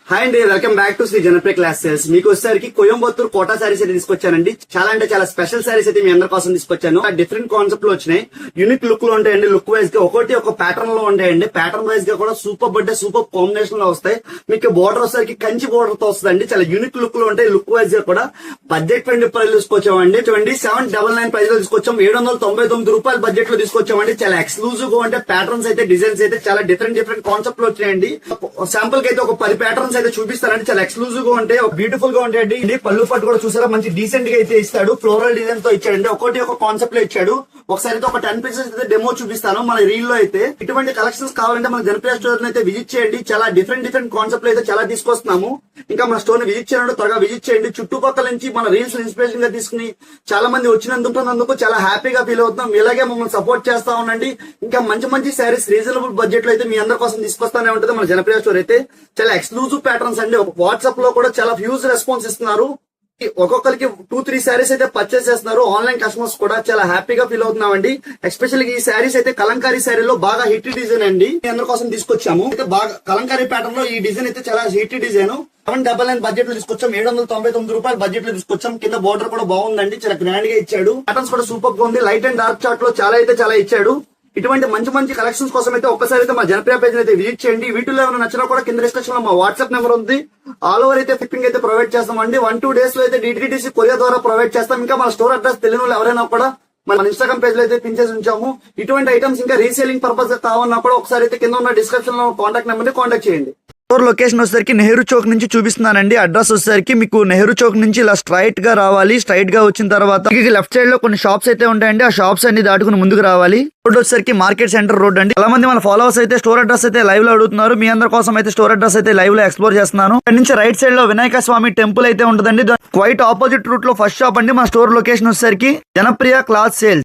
Hi అండి, welcome back to Shri Janapriya classes. మీకు వచ్చేసరికి కోయంబత్తూర్ కోటా సారీస్ అయితే తీసుకొచ్చానండి. చాలా అంటే చాలా స్పెషల్ సారీస్ అయితే మీ అందరి కోసం తీసుకొచ్చాను. డిఫరెంట్ కాన్సెప్ట్ లో వచ్చినాయి, యూనిక్ లుక్ లో ఉంటాయండి. లుక్ వైజ్ గా ఒకటి ఒక ప్యాటర్న్ లో ఉంటాయండి. ప్యాటర్న్ వైజ్ గా కూడా సూపర్ అంటే సూపర్ కాంబినేషన్ లో వస్తాయి. మీకు బోర్డర్ వచ్చేసరికి కంచి బోర్డర్ తో వస్తుందండి. చాలా యూనిక్ లుక్ లో ఉంటాయి. లుక్ వైజ్ గా కూడా బడ్జెట్ ఫ్రెండ్లీ ప్రైస్ తీసుకొచ్చామండి. 2799 ప్రైస్ లో తీసుకొచ్చాం. 799 రూపాయల బడ్జెట్ లో తీసుకొచ్చామండి. చాలా ఎక్స్క్లూజివ్ గా ఉంటే ప్యాటర్న్స్ అయితే డిజైన్స్ అయితే చాలా డిఫరెంట్ కాన్సెప్ట్ లో వచ్చాయండి. శాంపుల్ కి అయితే ఒక 10 ప్యాటర్న్స్ అయితే చూపిస్తారండి. చాలా ఎక్స్క్లూజివ్ గా ఉంటాయి, బ్యూటిఫుల్ గా ఉంటాయండి. ఇది పళ్ళు పట్టు కూడా చూసారా, మంచి డీసెంట్ గా అయితే ఇస్తాడు. ఫ్లోరల్ డిజైన్ తో ఇచ్చాడండి. ఒకటి ఒక కాన్సెప్ట్ లో ఇచ్చాడు. ఒకసారి అయితే ఒక 10 పీసెస్ అయితే డెమో చూపిస్తాను మన రీల్ లో అయితే. ఇటువంటి కలెక్షన్స్ కావాలంటే మన జనప్రియ స్టోర్ అయితే విజిట్ చేయండి. చాలా డిఫరెంట్ కాన్సెప్ట్ లో అయితే చాలా తీసుకొస్తున్నాము. ఇంకా మన స్టోర్ ని విజిట్ చేయండి, త్వరగా విజిట్ చేయండి. చుట్టుపక్కల నుంచి మన రీల్స్ ఇన్స్పిరేషన్ గా తీసుకుని చాలా మంది వచ్చినందుకు చాలా హ్యాపీగా ఫీల్ అవుతున్నాం. ఇలాగే మమ్మల్ని సపోర్ట్ చేస్తా ఉండండి. ఇంకా మంచి శారీస్ రీజనబుల్ బడ్జెట్ లో అయితే మీ అందరి కోసం తీసుకొస్తానే ఉంటుంది మన జనప్రియ స్టోర్ అయితే. చాలా ఎక్స్క్లూజివ్ ప్యాటర్న్స్ అండి. వాట్సాప్ లో కూడా చాలా హ్యూజ్ రెస్పాన్స్ ఇస్తున్నారు. ఒక్కొక్కరికి 2-3 శారీస్ అయితే పర్చేస్ చేస్తున్నారు. ఆన్లైన్ కస్టమర్స్ కూడా చాలా హ్యాపీగా ఫీల్ అవుతున్నామండి. ఎస్పెషల్లీ ఈ శారీస్ అయితే కలంకారీ శారీలో బాగా హిట్ డిజైన్ అండి. అందరి కోసం తీసుకొచ్చాము. అయితే బాగా కలంకారీ ప్యాటర్న్ లో ఈ డిజైన్ అయితే చాలా హిట్ డిజైన్. 799 బడ్జెట్ లో తీసుకొచ్చాం. 799 రూపాయల బడ్జెట్ లో తీసుకొచ్చాం. కింద బోర్డర్ కూడా బాగుందండి. చాలా గ్రాండ్ గా ఇచ్చాడు. ప్యాటర్న్స్ కూడా సూపర్ గా ఉంది. లైట్ అండ్ డార్క్ చార్ట్ లో చాలా ఇచ్చాడు. ఇటువంటి మంచి కలెక్షన్స్ కోసం అయితే ఒక్కసారి అయితే మా జనప్రియ పేజ్ అయితే విజిట్ చేయండి. వీటిలో ఏమైనా నచ్చినా కూడా కింద డిస్క్రిప్షన్ లో మా వాట్సాప్ నెంబర్ ఉంది. ఆల్ ఓవర్ అయితే షిప్పింగ్ అయితే ప్రొవైడ్ చేస్తామండి. 1-2 డేస్ లో అయితే DTDC కొరియర్ ద్వారా ప్రొవైడ్ చేస్తాం. ఇంకా మన స్టోర్ అడ్రస్ తెలియని వాళ్ళు ఎవరైనా కూడా మన ఇన్స్టాగ్రామ్ పేజ్ లో అయితే పిన్ చేసి ఉంచాము. ఇటువంటి ఐటమ్స్ ఇంకా రీసేలింగ్ పర్పస్ కావాలన్నా కూడా ఒకసారి అయితే కింద ఉన్న డిస్క్రిప్షన్ లో కాంటాక్ట్ నెంబర్ ని కాంటాక్ట్ చేయండి. స్టోర్ లొకేషన్ వచ్చేసరికి నెహ్రూ చౌక్ నుంచి చూపిస్తున్నానండి. అడ్రస్ వచ్చేసరికి మీకు నెహ్రూ చౌక్ నుంచి ఇలా స్ట్రైట్ గా రావాలి. స్ట్రైట్ గా వచ్చిన తర్వాత లెఫ్ట్ సైడ్ లో కొన్ని షాప్స్ అయితే ఉంటాయండి. ఆ షాప్స్ అన్ని దాటుకుని ముందుకు రావాలి. రోడ్ వచ్చేసరికి మార్కెట్ సెంటర్ రోడ్ అండి. చాలా మంది మన ఫాలోవర్స్ అయితే స్టోర్ అడ్రస్ అయితే లైవ్ లో అడుగుతున్నారు. మీ అందరి కోసం అయితే స్టోర్ అడ్రస్ అయితే లైవ్ లో ఎక్స్ప్లోర్ చేస్తున్నాను. ఇక్కడ నుంచి రైట్ సైడ్ లో వినాయక స్వామి టెంపుల్ అయితే ఉంటుందండి. క్వైట్ ఆపోజిట్ రూట్ లో ఫస్ట్ షాప్ అండి. మా స్టోర్ లొకేషన్ వచ్చేసరికి జనప్రియ క్లాత్ సేల్స్.